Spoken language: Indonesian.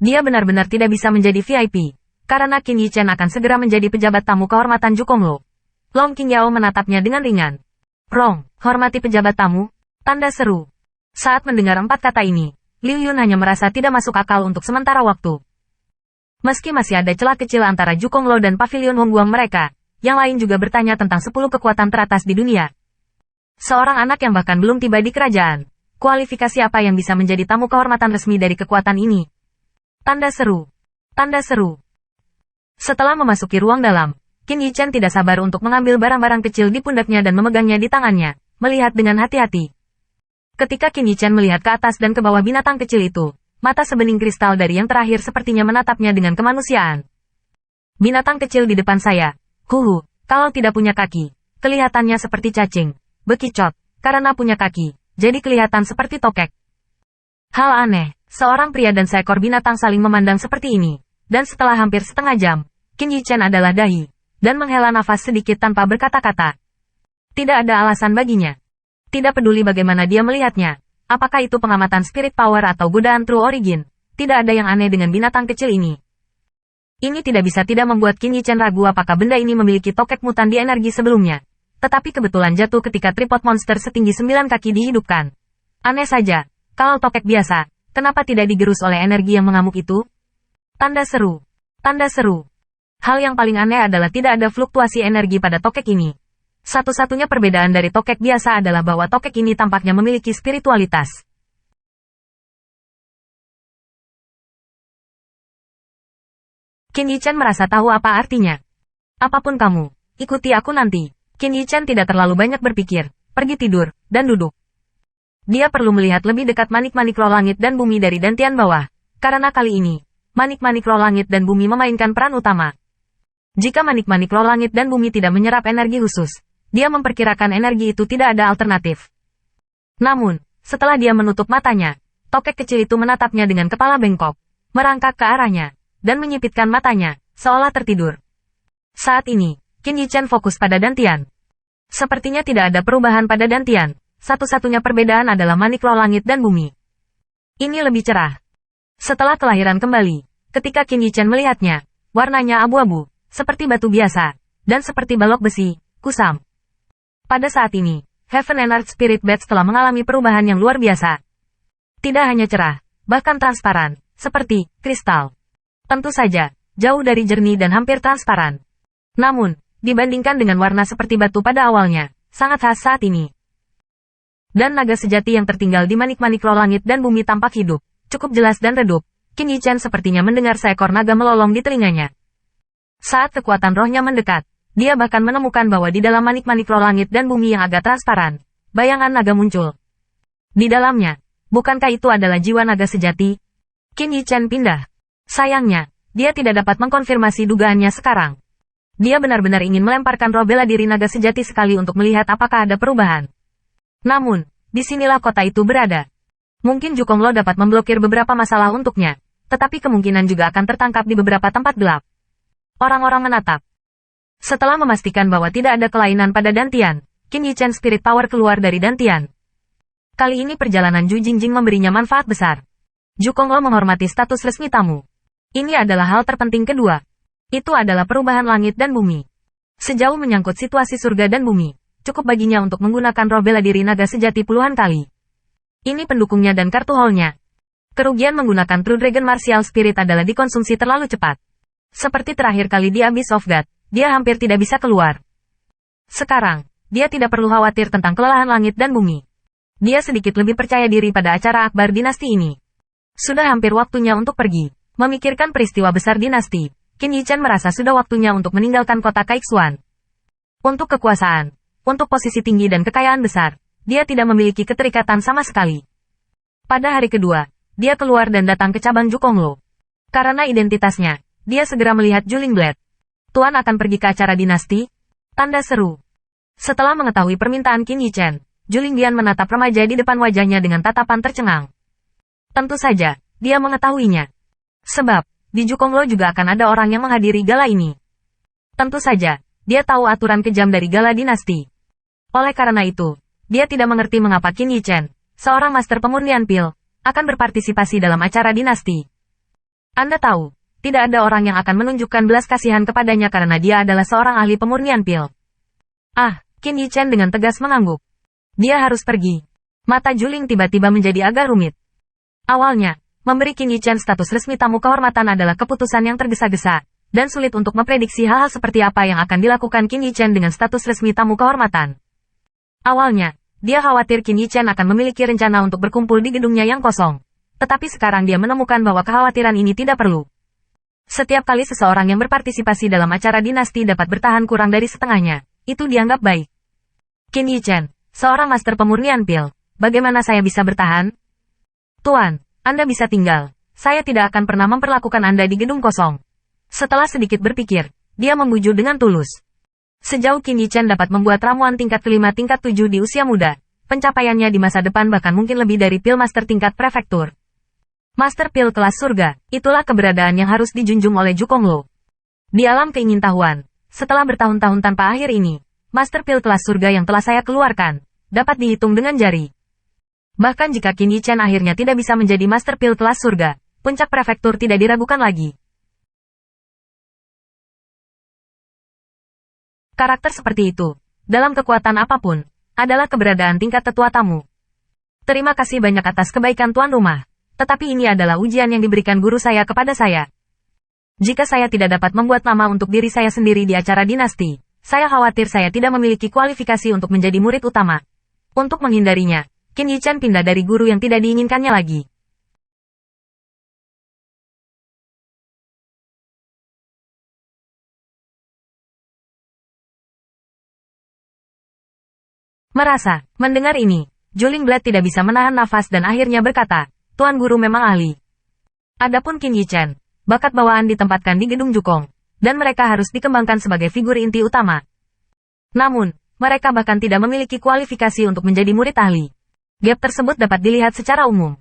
Dia benar-benar tidak bisa menjadi VIP, karena Qin Yichen akan segera menjadi pejabat tamu kehormatan Jukonglo. Long Qingyao menatapnya dengan ringan. Rong, hormati pejabat tamu, tanda seru. Saat mendengar 4 kata ini, Liu Yun hanya merasa tidak masuk akal untuk sementara waktu. Meski masih ada celah kecil antara Jukonglo dan pavilion Hongguang mereka, yang lain juga bertanya tentang 10 kekuatan teratas di dunia. Seorang anak yang bahkan belum tiba di kerajaan. Kualifikasi apa yang bisa menjadi tamu kehormatan resmi dari kekuatan ini? Tanda seru. Tanda seru. Setelah memasuki ruang dalam, Qin Yichen tidak sabar untuk mengambil barang-barang kecil di pundaknya dan memegangnya di tangannya, melihat dengan hati-hati. Ketika Qin Yichen melihat ke atas dan ke bawah binatang kecil itu, mata sebening kristal dari yang terakhir sepertinya menatapnya dengan kemanusiaan. Binatang kecil di depan saya, kalau tidak punya kaki, kelihatannya seperti cacing, bekicot, karena punya kaki, jadi kelihatan seperti tokek. Hal aneh, seorang pria dan seekor binatang saling memandang seperti ini, dan setelah hampir setengah jam, Qin Yichen adalah dahi, dan menghela nafas sedikit tanpa berkata-kata. Tidak ada alasan baginya. Tidak peduli bagaimana dia melihatnya, apakah itu pengamatan spirit power atau godaan true origin, tidak ada yang aneh dengan binatang kecil ini. Ini tidak bisa tidak membuat Qin Yichen ragu apakah benda ini memiliki tokek mutan di energi sebelumnya. Tetapi kebetulan jatuh ketika tripod monster setinggi 9 kaki dihidupkan. Aneh saja, kalau tokek biasa, kenapa tidak digerus oleh energi yang mengamuk itu? Tanda seru. Tanda seru. Hal yang paling aneh adalah tidak ada fluktuasi energi pada tokek ini. Satu-satunya perbedaan dari tokek biasa adalah bahwa tokek ini tampaknya memiliki spiritualitas. Qin Yichen merasa tahu apa artinya. Apapun kamu, ikuti aku nanti. Qin Yichen tidak terlalu banyak berpikir, pergi tidur, dan duduk. Dia perlu melihat lebih dekat manik-manik roh langit dan bumi dari dantian bawah, karena kali ini, manik-manik roh langit dan bumi memainkan peran utama. Jika manik-manik roh langit dan bumi tidak menyerap energi khusus, dia memperkirakan energi itu tidak ada alternatif. Namun, setelah dia menutup matanya, tokek kecil itu menatapnya dengan kepala bengkok, merangkak ke arahnya, dan menyipitkan matanya, seolah tertidur. Saat ini, Qin Yichen fokus pada dantian. Sepertinya tidak ada perubahan pada dantian, satu-satunya perbedaan adalah manik roh langit dan bumi. Ini lebih cerah. Setelah kelahiran kembali, ketika Qin Yichen melihatnya, warnanya abu-abu, seperti batu biasa, dan seperti balok besi, kusam. Pada saat ini, Heaven and Earth Spirit Beds telah mengalami perubahan yang luar biasa. Tidak hanya cerah, bahkan transparan, seperti kristal. Tentu saja, jauh dari jernih dan hampir transparan. Namun, dibandingkan dengan warna seperti batu pada awalnya, sangat khas saat ini. Dan naga sejati yang tertinggal di manik-manik roh langit dan bumi tampak hidup, cukup jelas dan redup. Qin Yichen sepertinya mendengar seekor naga melolong di telinganya. Saat kekuatan rohnya mendekat, dia bahkan menemukan bahwa di dalam manik-manik roh langit dan bumi yang agak transparan, bayangan naga muncul. Di dalamnya, bukankah itu adalah jiwa naga sejati? Qin Yichen pindah. Sayangnya, dia tidak dapat mengkonfirmasi dugaannya sekarang. Dia benar-benar ingin melemparkan roh bela diri naga sejati sekali untuk melihat apakah ada perubahan. Namun, disinilah kota itu berada. Mungkin Jukonglo dapat memblokir beberapa masalah untuknya, tetapi kemungkinan juga akan tertangkap di beberapa tempat gelap. Orang-orang menatap. Setelah memastikan bahwa tidak ada kelainan pada dantian, Qin Yichen Spirit Power keluar dari dantian. Kali ini perjalanan Ju Jingjing memberinya manfaat besar. Jukonglo menghormati status resmi tamu. Ini adalah hal terpenting kedua. Itu adalah perubahan langit dan bumi. Sejauh menyangkut situasi surga dan bumi, cukup baginya untuk menggunakan roh bela diri naga sejati puluhan kali. Ini pendukungnya dan kartu haulnya. Kerugian menggunakan True Dragon Martial Spirit adalah dikonsumsi terlalu cepat. Seperti terakhir kali di Abyss of God, dia hampir tidak bisa keluar. Sekarang, dia tidak perlu khawatir tentang kelelahan langit dan bumi. Dia sedikit lebih percaya diri pada acara akbar dinasti ini. Sudah hampir waktunya untuk pergi. Memikirkan peristiwa besar dinasti, Qin Yichen merasa sudah waktunya untuk meninggalkan kota Caixuan. Untuk kekuasaan, untuk posisi tinggi dan kekayaan besar, dia tidak memiliki keterikatan sama sekali. Pada hari kedua, dia keluar dan datang ke cabang Jukonglo. Karena identitasnya, dia segera melihat Juling Blade. Tuan akan pergi ke acara dinasti? Tanda seru. Setelah mengetahui permintaan Qin Yichen, Juling Dian menatap remaja di depan wajahnya dengan tatapan tercengang. Tentu saja, dia mengetahuinya. Sebab, di Jukonglo juga akan ada orang yang menghadiri gala ini. Tentu saja, dia tahu aturan kejam dari gala dinasti. Oleh karena itu, dia tidak mengerti mengapa Qin Yichen, seorang master pemurnian pil, akan berpartisipasi dalam acara dinasti. Anda tahu, tidak ada orang yang akan menunjukkan belas kasihan kepadanya karena dia adalah seorang ahli pemurnian pil. Ah, Qin Yichen dengan tegas mengangguk. Dia harus pergi. Mata Juling tiba-tiba menjadi agak rumit. Awalnya, memberi Qin Yichen status resmi tamu kehormatan adalah keputusan yang tergesa-gesa, dan sulit untuk memprediksi hal-hal seperti apa yang akan dilakukan Qin Yichen dengan status resmi tamu kehormatan. Awalnya, dia khawatir Qin Yichen akan memiliki rencana untuk berkumpul di gedungnya yang kosong. Tetapi sekarang dia menemukan bahwa kekhawatiran ini tidak perlu. Setiap kali seseorang yang berpartisipasi dalam acara dinasti dapat bertahan kurang dari setengahnya, itu dianggap baik. Qin Yichen, seorang master pemurnian pil, bagaimana saya bisa bertahan? Tuan, Anda bisa tinggal. Saya tidak akan pernah memperlakukan Anda di gedung kosong. Setelah sedikit berpikir, dia membujuk dengan tulus. Sejauh Qin Yichen dapat membuat ramuan tingkat kelima tingkat 7 di usia muda, pencapaiannya di masa depan bahkan mungkin lebih dari pil master tingkat prefektur. Master pil kelas surga, itulah keberadaan yang harus dijunjung oleh Zhukonglu. Di alam keingintahuan, setelah bertahun-tahun tanpa akhir ini, master pil kelas surga yang telah saya keluarkan, dapat dihitung dengan jari. Bahkan jika Qin Yichen akhirnya tidak bisa menjadi master pil kelas surga, puncak prefektur tidak diragukan lagi. Karakter seperti itu, dalam kekuatan apapun, adalah keberadaan tingkat tetua tamu. Terima kasih banyak atas kebaikan tuan rumah. Tetapi ini adalah ujian yang diberikan guru saya kepada saya. Jika saya tidak dapat membuat nama untuk diri saya sendiri di acara dinasti, saya khawatir saya tidak memiliki kualifikasi untuk menjadi murid utama. Untuk menghindarinya, Qin Yichen pindah dari guru yang tidak diinginkannya lagi. Merasa, mendengar ini, Juling Blade tidak bisa menahan nafas dan akhirnya berkata, Tuan Guru memang ahli. Adapun Qin Yichen, bakat bawaan ditempatkan di gedung Jukong, dan mereka harus dikembangkan sebagai figur inti utama. Namun, mereka bahkan tidak memiliki kualifikasi untuk menjadi murid ahli. Gap tersebut dapat dilihat secara umum.